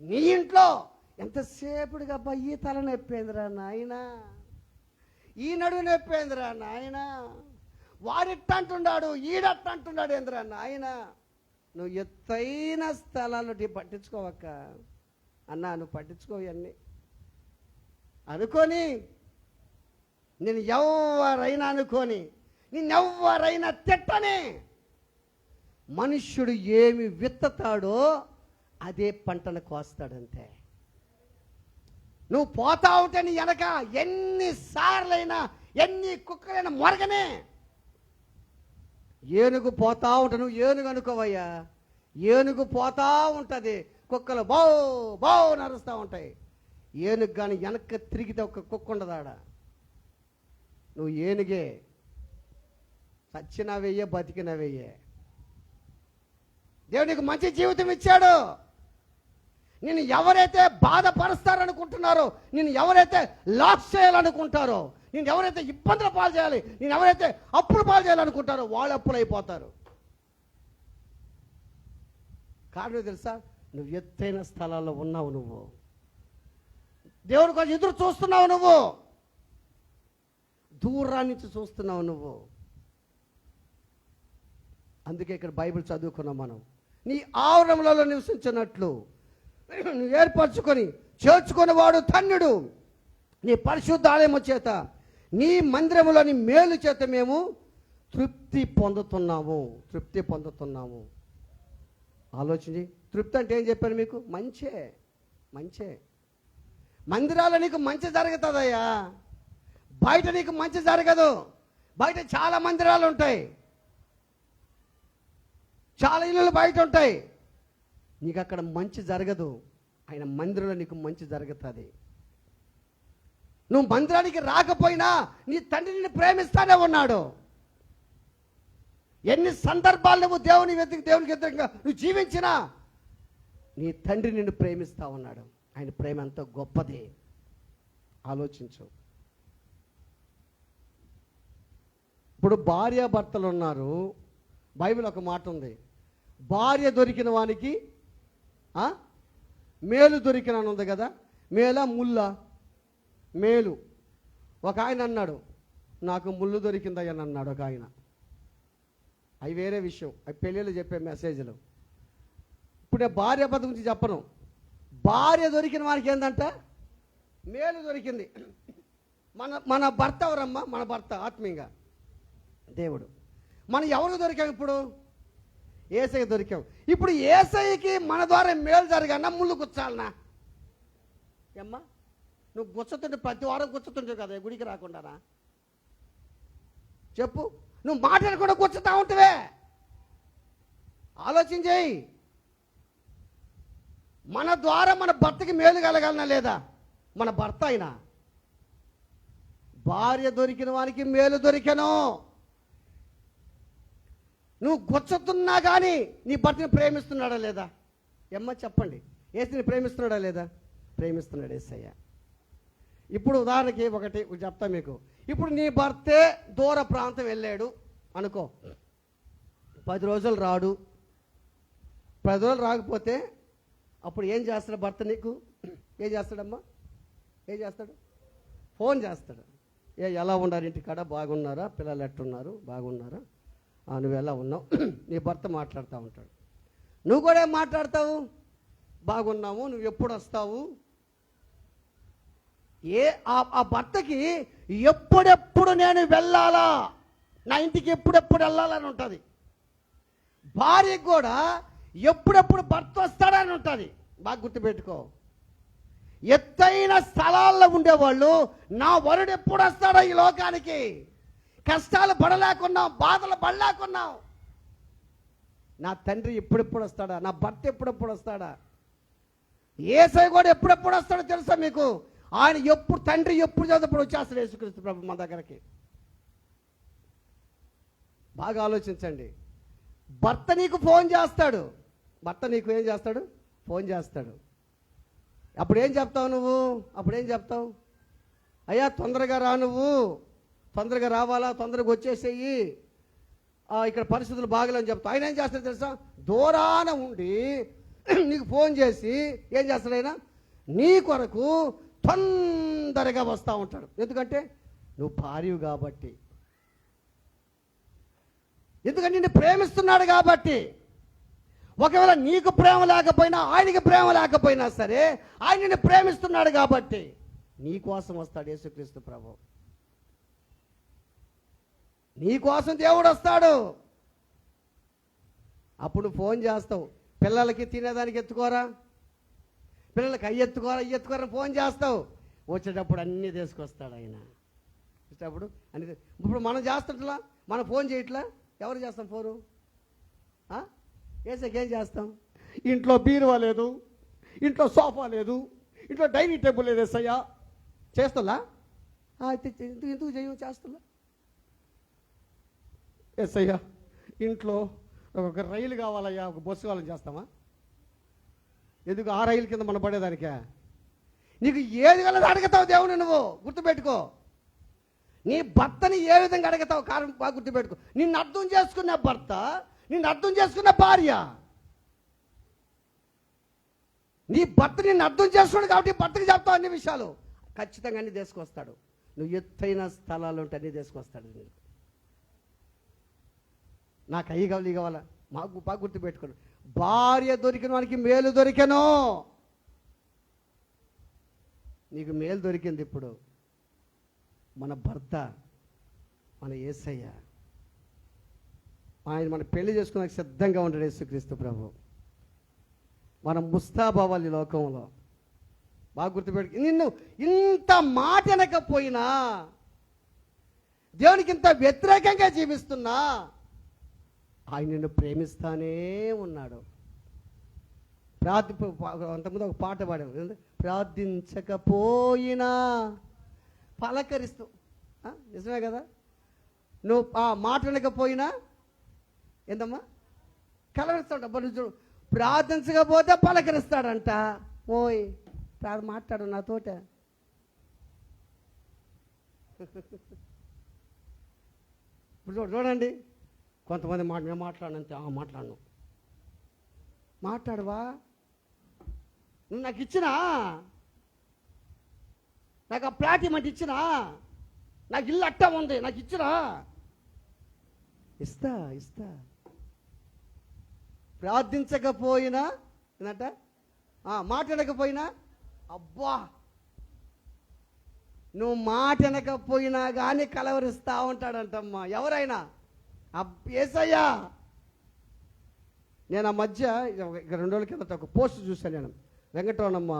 నీ ఇంట్లో ఎంతసేపుడుగా ఈ తల నొప్పేందిరా నాయన, ఈ నడువు నొప్పేందిరా నాయన, వాడిట్టంటున్నాడు, ఈడట్టంటున్నాడు ఏందిరా నాయన. నువ్వు ఎత్తైన స్థలాలు పట్టించుకోవక్క అన్నా, నువ్వు పట్టించుకోవు అన్నీ అనుకొని, నేను ఎవరైనా అనుకొని, నిన్నెవ్వరైనా తిట్టని. మనుష్యుడు ఏమి విత్తుతాడో అదే పంటను కోస్తాడంతే. నువ్వు పోతా ఉంటే నీ వెనక ఎన్నిసార్లైనా, ఎన్ని కుక్కలైనా మొరగనే. ఏనుగు పోతా ఉంటా, నువ్వు ఏనుగు అనుకోవయ్యా. ఏనుగు పోతా ఉంటుంది, కుక్కలు బౌ బౌ నరుస్తూ ఉంటాయి. ఏనుగు కానీ వెనక్కి తిరిగితే ఒక కుక్క ఉండదాడ. నువ్వు ఏనుగే, చచ్చినా వెయ్యే, బతికినా వెయ్యే. దేవుడు నీకు మంచి జీవితం ఇచ్చాడు. నేను ఎవరైతే బాధపరుస్తారనుకుంటున్నారో, నేను ఎవరైతే లాస్ చేయాలనుకుంటారో, నేను ఎవరైతే ఇబ్బందుల పాలు చేయాలి, నేను ఎవరైతే అప్పులు పాలు చేయాలనుకుంటారో వాళ్ళు అప్పులు అయిపోతారు. కారణం తెలుసా? నువ్వు ఎత్తైన స్థలాల్లో ఉన్నావు. నువ్వు దేవుడి కోసం ఎదురు చూస్తున్నావు. నువ్వు దూరాన్ని నుంచి చూస్తున్నావు. నువ్వు అందుకే ఇక్కడ బైబిల్ చదువుకున్నాం మనం. నీ ఆవరణములలో నివసించినట్లు నువ్వు ఏర్పరచుకొని చేర్చుకుని వాడు ధన్యుడు. నీ పరిశుద్ధ ఆలయము చేత, నీ మందిరములోని మేలు చేత మేము తృప్తి పొందుతున్నాము. ఆలోచించి, తృప్తి అంటే ఏం చెప్పాను మీకు? మంచే. మందిరాల్లో నీకు మంచి జరుగుతుందయ్యా, బయట నీకు మంచి జరగదు. బయట చాలా మందిరాలు ఉంటాయి, చాలా ఇళ్ళు బయట ఉంటాయి, నీకు అక్కడ మంచి జరగదు. ఆయన మందిరంలో నీకు మంచి జరుగుతుంది. నువ్వు మందిరానికి రాకపోయినా నీ తండ్రి నిన్ను ప్రేమిస్తానే ఉన్నాడు. ఎన్ని సందర్భాలు నువ్వు దేవునికి వ్యతిరేకంగా నువ్వు జీవించినా నీ తండ్రి నిన్ను ప్రేమిస్తా ఉన్నాడు. ఆయన ప్రేమ ఎంతో గొప్పది. ఆలోచించు. ఇప్పుడు భార్యాభర్తలు ఉన్నారు, బైబిల్ ఒక మాట ఉంది, భార్య దొరికిన వానికి మేలు దొరికిన అని ఉంది కదా. మేలా ముల్లా? మేలు. ఒక ఆయన అన్నాడు, నాకు ముళ్ళు దొరికిందయ్యని అన్నాడు ఒక ఆయన. అవి వేరే విషయం, అవి పెళ్ళిళ్ళు చెప్పే మెసేజ్లు. ఇప్పుడు నేను భార్య భర్త గురించి చెప్పను. భార్య దొరికిన వారికి ఏంటంట? మేలు దొరికింది. మన భర్త ఎవరమ్మా? మన భర్త ఆత్మీయంగా దేవుడు. మనం ఎవరికి దొరికాం? ఇప్పుడు యేసయ్యకి దొరికాం. ఇప్పుడు యేసయ్యకి మన ద్వారా మేలు జరగన్నా ముళ్ళు గుచ్చాలనా? ఏమ్మా, నువ్వు గుచ్చుతుంటే ప్రతి వారం గుచ్చుతుంటావు కదా గుడికి రాకుండానా? చెప్పు. నువ్వు మాట్లాడకుండా కూర్చుతా ఉంటవే. ఆలోచించేయి. మన ద్వారా మన భర్తకి మేలు కలగాలనా లేదా? మన భర్త అయినా భార్య దొరికిన వానికి మేలు దొరికెను. నువ్వు గుచ్చుతున్నా కానీ నీ భర్తని ప్రేమిస్తున్నాడా లేదా? ఏమ్మా చెప్పండి. యేసుని ప్రేమిస్తున్నాడా లేదా? ప్రేమిస్తున్నాడు యేసయ్య. ఇప్పుడు ఉదాహరణకి ఒకటి చెప్తా మీకు. ఇప్పుడు నీ భర్తే దూర ప్రాంతం వెళ్ళాడు అనుకో, 10 రోజులు రాడు. 10 రోజులు రాకపోతే అప్పుడు ఏం చేస్తాడు భర్త? నీకు ఏం చేస్తాడమ్మా? ఏం చేస్తాడు? ఫోన్ చేస్తాడు. ఎలా ఉన్నారు ఇంటికాడ? బాగున్నారా? పిల్లలు ఎట్టున్నారు? బాగున్నారా? నువ్వు ఎలా ఉన్నావు? నీ భర్త మాట్లాడుతూ ఉంటాడు. నువ్వు కూడా ఏం మాట్లాడతావు? బాగున్నాము, నువ్వు ఎప్పుడు వస్తావు? ఆ భర్తకి ఎప్పుడెప్పుడు నేను వెళ్ళాలా, నా ఇంటికి ఎప్పుడెప్పుడు వెళ్ళాలని ఉంటుంది. భార్యకు కూడా ఎప్పుడెప్పుడు భర్త వస్తాడని ఉంటుంది. బాగా గుర్తుపెట్టుకో. ఎత్తైన స్థలాల్లో ఉండేవాళ్ళు నా వరుడు ఎప్పుడు వస్తాడో ఈ లోకానికి, కష్టాలు పడలేకున్నాం, బాధలు పడలేకున్నాం, నా తండ్రి ఎప్పుడెప్పుడు వస్తాడా, నా భర్త ఎప్పుడెప్పుడు వస్తాడా. యేసయ్య కూడా ఎప్పుడెప్పుడు వస్తాడో తెలుసా మీకు? ఆయన ఎప్పుడు, తండ్రి ఎప్పుడు చదువుప్పుడు వచ్చేస్తాడు యేసుక్రీస్తు ప్రభు మన దగ్గరికి. బాగా ఆలోచించండి. భర్త నీకు ఫోన్ చేస్తాడు. భర్త నీకు ఏం చేస్తాడు? ఫోన్ చేస్తాడు. అప్పుడు ఏం చెప్తావు నువ్వు? అప్పుడు ఏం చెప్తావు? అయ్యా తొందరగా రా, నువ్వు తొందరగా రావాలా, తొందరగా వచ్చేసేయి, ఇక్కడ పరిస్థితులు బాగలేని చెప్తావు. ఆయన ఏం చేస్తాడు తెలుసా? దూరాన ఉండి నీకు ఫోన్ చేసి ఏం చేస్తాడు? ఆయన నీ కొరకు తొందరగా వస్తూ ఉంటాడు. ఎందుకంటే నువ్వు భార్యవు కాబట్టి, ఎందుకంటే నిన్ను ప్రేమిస్తున్నాడు కాబట్టి. ఒకవేళ నీకు ప్రేమ లేకపోయినా, ఆయనకి ప్రేమ లేకపోయినా సరే, ఆయన నిన్ను ప్రేమిస్తున్నాడు కాబట్టి నీ కోసం వస్తాడు యేసుక్రీస్తు ప్రభు. నీ కోసం దేవుడు వస్తాడు. అప్పుడు ఫోన్ చేస్తావు. పిల్లలకి తినేదానికి ఎత్తుకోరా, పిల్లలకి అయ్యెత్తుకోరా ఫోన్ చేస్తావు. వచ్చేటప్పుడు అన్నీ తీసుకొస్తాడు ఆయన. వచ్చేటప్పుడు అన్ని. ఇప్పుడు మనం చేస్తుంటలా, మనం ఫోన్ చేయట్లా. ఎవరు చేస్తాం ఫోను? యేసయ్యకి ఏం చేస్తాం? ఇంట్లో బీరువా లేదు, ఇంట్లో సోఫా లేదు, ఇంట్లో డైనింగ్ టేబుల్ లేదు. యేసయ్య చేస్తున్నా ఎందుకు చేయం? చేస్తున్నా. యేసయ్య ఇంట్లో ఒక రైలు కావాలయ్యా, ఒక బస్సు కావాలని చేస్తామా? ఎందుకు? ఆ రైలు కింద మనం పడేదానికే. నీకు ఏది వెళ్ళదు అడుగుతావు దేవుని. నువ్వు గుర్తుపెట్టుకో. నీ భర్తని ఏ విధంగా అడుగుతావు? కారణం బాగా గుర్తుపెట్టుకో. నిన్ను అర్థం చేసుకున్న భర్త, నిన్ను అర్థం చేసుకున్న భార్య. నీ భర్త నిన్ను అర్థం చేసుకున్నాడు కాబట్టి భర్తకి చెప్తావు అన్ని విషయాలు. ఖచ్చితంగా అన్ని తీసుకొస్తాడు. నువ్వు ఎత్తైన స్థలాలు ఉంటే అన్ని తీసుకొస్తాడు. నాకు అయ్యి కావాలి, ఈ కావాలా? మాకు బాగా గుర్తుపెట్టుకోను. భార్య దొరికిన వానికి మేలు దొరికెను. నీకు మేలు దొరికింది ఇప్పుడు. మన భర్త, మన యేసయ్య, ఆయన మన పెళ్లి చేసుకున్నాక సిద్ధంగా ఉంటాడు యేసుక్రీస్తు ప్రభు. మనం ముస్తాబావాలి లోకంలో. బాగా గుర్తుపెట్టుకు. నిన్ను ఇంత మాట అనకపోయినా, దేవునికి ఇంత వ్యతిరేకంగా జీవిస్తున్నా, ఆయన నిన్ను ప్రేమిస్తానే ఉన్నాడు. అంతకుముందు ఒక పాట పాడాము, ప్రార్థించకపోయినా పలకరిస్తూ. నిజమే కదా? నువ్వు మాట వినకపోయినా ఏందమ్మా? కలవరిస్తాడు. నువ్వు ప్రార్థించకపోతే పలకరిస్తాడంట. ఓయ్ మాట్లాడు నాతోట. ఇప్పుడు చూడండి, కొంతమంది నేను మాట్లాడినంతే మాట్లాడను. మాట్లాడవా? నువ్వు నాకు ఇచ్చినా, నాకు ఆ ప్లాట్ ఇమ్మంటే ఇచ్చినా, నాకు ఇల్లు అట్టా ఉంది నాకు ఇచ్చినా, ఇస్తా. ప్రార్థించకపోయినా ఏంటంట, మాట్లాడకపోయినా, అబ్బా నువ్వు మాట వినకపోయినా కానీ కలవరిస్తూ ఉంటాడంటమ్మా ఎవరైనా. యేసయ్యా, నేను ఆ మధ్య 2 రోజుల కిందట ఒక పోస్ట్ చూశాను. నేను వెంకటరమణమ్మ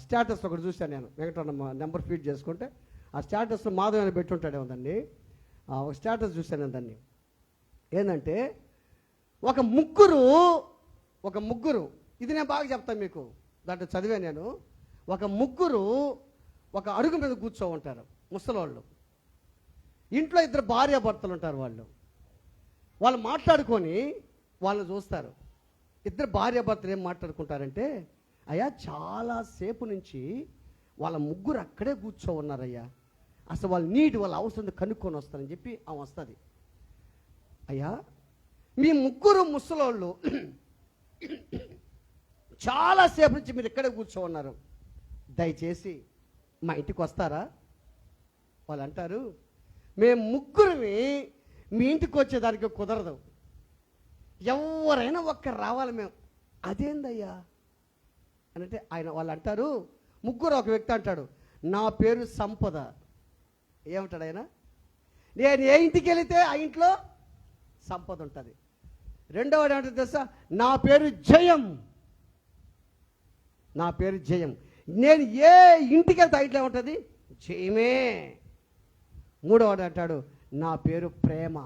స్టేటస్ ఒకటి చూశాను. నేను వెంకటరమణమ్మ నెంబర్ ఫీడ్ చేసుకుంటే ఆ స్టేటస్లో మాధవ్ అని పెట్టుంటాడేమో దాన్ని. ఒక స్టేటస్ చూశాను నేను దాన్ని. ఏంటంటే ఒక ముగ్గురు ఇది నేను బాగా చెప్తాను మీకు, దాంట్లో చదివాను నేను. ఒక ముగ్గురు ఒక అరుగు మీద కూర్చో ఉంటారు ముసలోళ్ళు. ఇంట్లో 2 భార్యాభర్తలు ఉంటారు. వాళ్ళు మాట్లాడుకొని వాళ్ళని చూస్తారు. 2 భార్యాభర్తలు ఏం మాట్లాడుకుంటారంటే, అయ్యా చాలాసేపు నుంచి వాళ్ళ ముగ్గురు అక్కడే కూర్చో ఉన్నారయ్యా, అసలు వాళ్ళ అవసరం కనుక్కొని వస్తారని చెప్పి ఆమె వస్తుంది. అయ్యా మీ ముగ్గురు ముసలోళ్ళు చాలాసేపు నుంచి మీరు ఇక్కడే కూర్చో ఉన్నారు, దయచేసి మా ఇంటికి వస్తారా? వాళ్ళు అంటారు, మేము ముగ్గురిని మీ ఇంటికి వచ్చేదానికి కుదరదు, ఎవరైనా ఒక్కరు రావాలి మేము. అదేందయ్యా అని అంటే వాళ్ళు అంటారు, ముగ్గురు ఒక వ్యక్తి అంటాడు, నా పేరు సంపద. ఏమంటాడు ఆయన? నేను ఏ ఇంటికి వెళితే ఆ ఇంట్లో సంపద ఉంటుంది. రెండవది ఏమంటారు తెలుసా? నా పేరు జయం. నేను ఏ ఇంటికి వెళ్తే ఆ ఇంట్లో ఉంటుంది జయమే. మూడవది అంటాడు, నా పేరు ప్రేమ.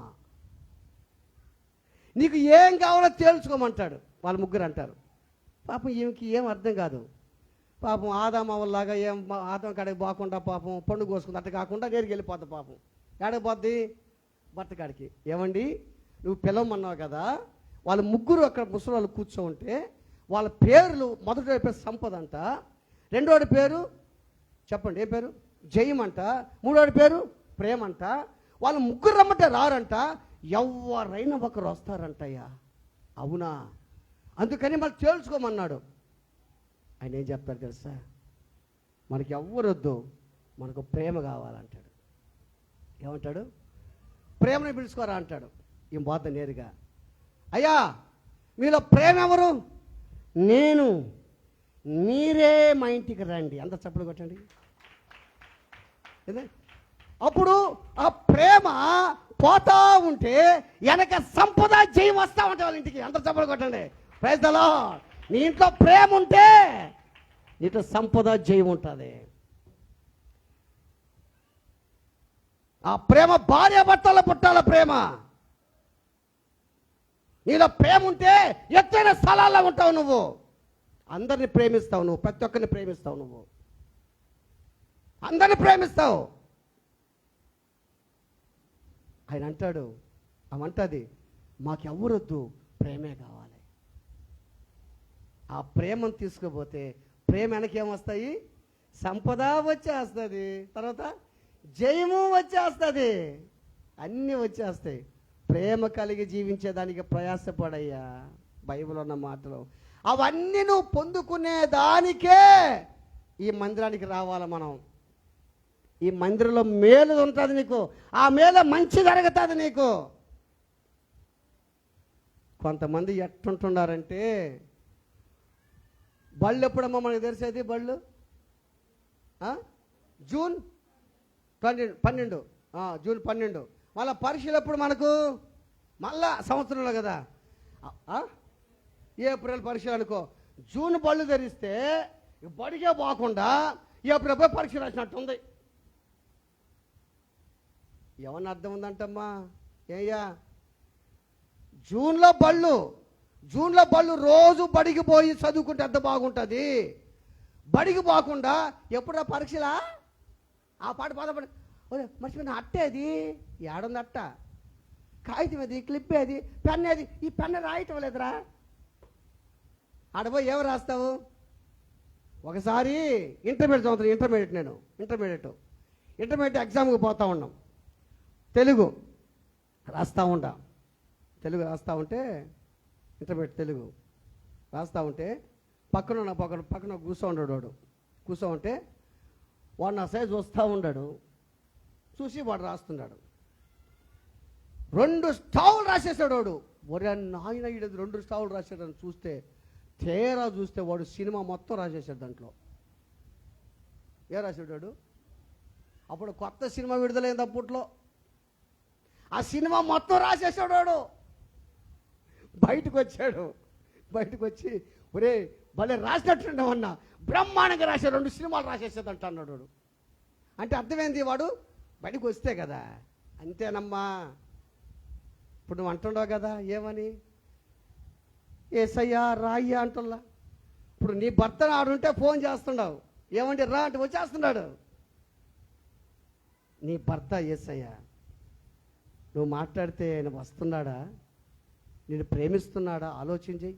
నీకు ఏం కావాలో తేల్చుకోమంటాడు. వాళ్ళ ముగ్గురు అంటారు. పాపం ఈమెకి ఏం అర్థం కాదు. పాపం ఆదామవల్లాగా ఆదం కాడికి పోకుండా పాపం పండు కోసుకుంది. అట్ట కాకుండా నేరుకి వెళ్ళిపోద్ది. పాపం ఎక్కడికి పోద్ది? భర్త కాడికి. ఏమండి నువ్వు పిలవమన్నావు కదా. వాళ్ళ ముగ్గురు అక్కడ ముసలి కూర్చో ఉంటే వాళ్ళ పేర్లు, మొదటి పేరు సంపద అంట, రెండోడి పేరు చెప్పండి ఏ పేరు? జయం అంట, మూడోడి పేరు ప్రేమ అంట. వాళ్ళు ముగ్గురు రమ్మంటే రారంట, ఎవరైనా ఒకరు వస్తారంటయ్యా. అవునా? అందుకని మళ్ళీ తేల్చుకోమన్నాడు. ఆయన ఏం చెప్తారు తెలుసా? మనకి ఎవ్వరొద్దు, మనకు ప్రేమ కావాలంటాడు. ఏమంటాడు? ప్రేమను పిలుచుకోరా అంటాడు. ఏం పోతా నేరుగా, అయ్యా మీలో ప్రేమ ఎవరు? నేను. మీరే మా ఇంటికి రండి. అంత చప్పుడు కొట్టండి. అప్పుడు ఆ ప్రేమ పోతా ఉంటే వెనక సంపద జయం వస్తా ఉంటే వాళ్ళ ఇంటికి. అంత చప్పుడు కొట్టండి. Praise the Lord. నీ ఇంట్లో ప్రేమ ఉంటే నీతో సంపద జయం ఉంటుంది. ఆ ప్రేమ భార్యాభర్తల పుట్టాల ప్రేమ. నీలో ప్రేమ ఉంటే ఎత్తైన స్థలాల్లో ఉంటావు నువ్వు. అందరిని ప్రేమిస్తావు నువ్వు, ప్రతి ఒక్కరిని ప్రేమిస్తావు నువ్వు, అందరిని ప్రేమిస్తావు. ఆయన అంటాడు, అవంటది మాకెవ్వరొద్దు, ప్రేమే కావాలి. ఆ ప్రేమను తీసుకుపోతే ప్రేమ వెనకేమొస్తాయి? సంపద వచ్చేస్తుంది, తర్వాత జయము వచ్చేస్తుంది, అన్నీ వచ్చేస్తాయి. ప్రేమ కలిగి జీవించేదానికి ప్రయాసపడయ్యా. బైబిల్ ఉన్న మాటలు అవన్నీ నువ్వు పొందుకునే దానికే ఈ మందిరానికి రావాలి మనం. ఈ మందిరంలో మేలు ఉంటుంది నీకు, ఆ మేలు మంచి జరుగుతుంది నీకు. కొంతమంది ఎట్టుంటున్నారంటే, బళ్ళు ఎప్పుడమ్మా మనకు తెలిసేది? బళ్ళు జూన్ 12, జూన్ 12. మళ్ళీ పరీక్షలు ఎప్పుడు మనకు? మళ్ళా సంవత్సరంలో కదా, ఏప్రిల్ పరీక్షలు అనుకో. జూన్ బళ్ళు తెరిస్తే బడిగే పోకుండా ఏప్రిల్ పరీక్ష రాసినట్టు ఉంది. ఏమన్నా అర్థం ఉందంటమ్మా? ఏయ్యా, జూన్లో బళ్ళు రోజు బడికి పోయి చదువుకుంటే ఎంత బాగుంటుంది. బడికి పోకుండా ఎప్పుడా పరీక్షలా? ఆ పాట బాధపడి మర్చిపోయిన అట్టేది ఏడుంది, అట్ట కాగితం ఏది, క్లిప్ ఏది, పెన్ ఏది? ఈ పెన్ను రాయటం లేదురా. ఆడపోయి ఏమి రాస్తావు? ఒకసారి ఇంటర్మీడియట్ చదువుతాను. నేను ఇంటర్మీడియట్ ఎగ్జామ్కి పోతా ఉన్నాం. తెలుగు రాస్తూ ఉంటా. తెలుగు రాస్తూ ఉంటే, ఇంటర్మీడియట్ తెలుగు రాస్తూ ఉంటే పక్కన కూర్చో ఉన్నాడు వాడు. కూర్చో ఉంటే వాడు నా సైజు వస్తూ ఉన్నాడు. చూసి వాడు రాస్తున్నాడు. 2 స్టావులు రాసేసాడు వాడు. ఒరే నాయన ఈడ 2 స్టావులు రాశాడని చూస్తే, తీరా చూస్తే వాడు సినిమా మొత్తం రాసేసాడు దాంట్లో. ఏ రాశాడు వాడు? అప్పుడు కొత్త సినిమా విడుదలైంది అప్పట్లో. ఆ సినిమా మొత్తం రాసేసాడు వాడు. బయటకు వచ్చి ఒరే భలే రాసినట్టుండేవన్నా, బ్రహ్మాండంగా రాశాడు, 2 సినిమాలు రాసేసేదంట అన్నాడు వాడు. అంటే అర్థమైంది, వాడు బయటకు వస్తే కదా. అంతేనమ్మా. ఇప్పుడు నువ్వు అంటున్నావు కదా, ఏమని? ఏసయ్యా రాయ్యా అంటున్నా. ఇప్పుడు నీ భర్తను ఆడుంటే ఫోన్ చేస్తున్నావు, ఏమంటే రా అంటే వచ్చేస్తున్నాడు. నీ భర్త ఏసయ్యా, నువ్వు మాట్లాడితే ఆయన వస్తున్నాడా? నేను ప్రేమిస్తున్నాడా? ఆలోచించి.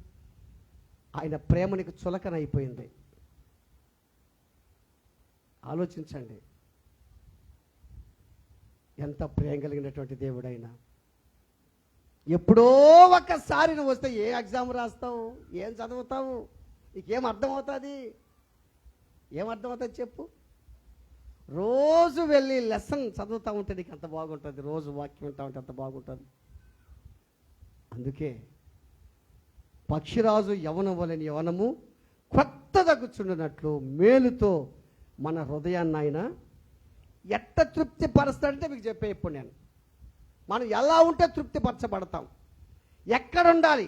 ఆయన ప్రేమ నీకు చులకన అయిపోయింది. ఆలోచించండి, ఎంత ప్రేమ కలిగినటువంటి దేవుడైనా. ఎప్పుడో ఒక్కసారి నువ్వు వస్తే ఏ ఎగ్జామ్ రాస్తావు? ఏం చదువుతావు? నీకేం అర్థమవుతుంది? చెప్పు. రోజు వెళ్ళి లెసన్ చదువుతూ ఉంటే నీకు అంత బాగుంటుంది. రోజు వాక్యం వింటా ఉంటే అంత బాగుంటుంది. అందుకే పక్షిరాజు యవనం వలని యవనము కొత్తగా కూర్చుండినట్లు మేలుతో మన హృదయాన్ని ఆయన ఎట్ట తృప్తి పరుస్తాడంటే మీకు చెప్పే. ఇప్పుడు నేను మనం ఎలా ఉంటే తృప్తిపరచబడతాం, ఎక్కడ ఉండాలి,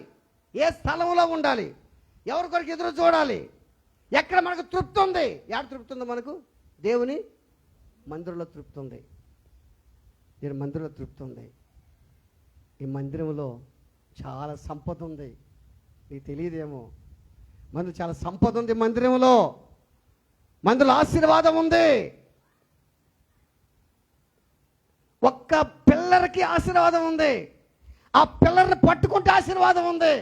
ఏ స్థలంలో ఉండాలి, ఎవరి కొరకు ఎదురు చూడాలి, ఎక్కడ మనకు తృప్తి ఉంది. ఎక్కడ తృప్తి ఉంది మనకు? దేవుని మందిరంలో తృప్తి ఉంది. నేను మందిరంలో తృప్తి ఉంది. ఈ మందిరంలో చాలా సంపద ఉంది. నీకు తెలియదేమో, మందిరం చాలా సంపద ఉంది. మందిరంలో ఆశీర్వాదం ఉంది. ఒక్క పిల్లర్కి ఆశీర్వాదం ఉంది. ఆ పిల్లర్ని పట్టుకుంటే ఆశీర్వాదం ఉంది.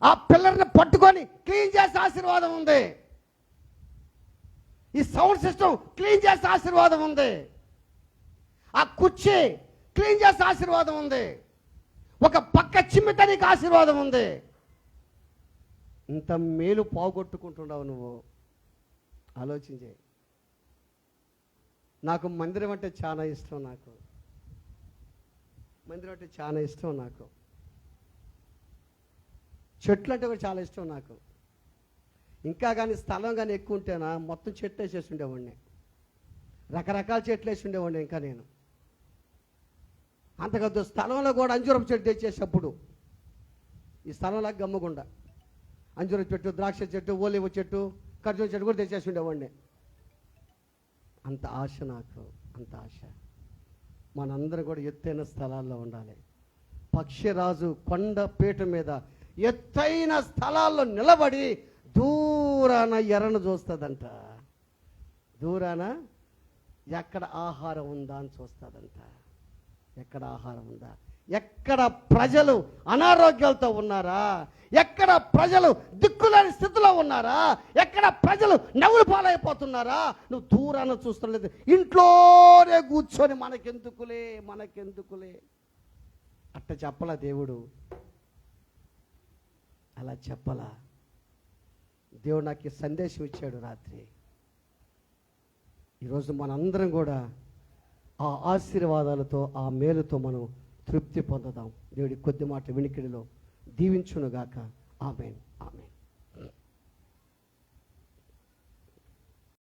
ఆ పిల్లర్ని పట్టుకొని క్లీన్ చేసే ఆశీర్వాదం ఉంది. ఈ సౌండ్ సిస్టమ్ క్లీన్ చేసే ఆశీర్వాదం ఉంది. ఆ కుర్చీ క్లీన్ చేసే ఆశీర్వాదం ఉంది. ఒక పక్క చిమ్మితనికి ఆశీర్వాదం ఉంది. ఇంత మేలు పోగొట్టుకుంటున్నావు నువ్వు. ఆలోచించే. నాకు మందిరం అంటే చాలా ఇష్టం. మందిరం అంటే చాలా ఇష్టం. నాకు చెట్లు అంటే కూడా చాలా ఇష్టం. నాకు ఇంకా కానీ స్థలం కానీ ఎక్కువ ఉంటేనా మొత్తం చెట్లు వేసేసి ఉండేవాడిని. రకరకాల చెట్లు వేసి ఉండేవాడిని. ఇంకా నేను అంతకద్దు స్థలంలో కూడా అంజూరపు చెట్టు తెచ్చేసేటప్పుడు ఈ స్థలంలో గమ్మగుండా అంజూరం చెట్టు, ద్రాక్ష చెట్టు, ఓలివ చెట్టు, ఖర్జూర చెట్టు కూడా తెచ్చేసి ఉండేవాడిని. అంత ఆశ నాకు, అంత ఆశ. మనందరం కూడా ఎత్తైన స్థలాల్లో ఉండాలి. పక్షిరాజు కొండ పీట మీద ఎత్తైన స్థలాల్లో నిలబడి దూరాన ఎర్రను చూస్తుందంట. దూరాన ఎక్కడ ఆహారం ఉందా అని చూస్తుందంట. ఎక్కడ ఆహారం ఉందా, ఎక్కడ ప్రజలు అనారోగ్యాలతో ఉన్నారా, ఎక్కడ ప్రజలు దిక్కులేని స్థితిలో ఉన్నారా, ఎక్కడ ప్రజలు నవ్వులు పాలైపోతున్నారా, నువ్వు దూరాన చూస్తలేదు. ఇంట్లోనే కూర్చొని మనకెందుకులే అట్ట చెప్పలా దేవుడు. అలా చెప్పలా. దేవుడు నాకు ఈ సందేశం ఇచ్చాడు రాత్రి. ఈరోజు మనందరం కూడా ఆ ఆశీర్వాదాలతో, ఆ మేలుతో మనం తృప్తి పొందుదాం. దేవుడి కొద్ది మాట వినికిడిలో దీవించునుగాక. ఆమేన్, ఆమేన్.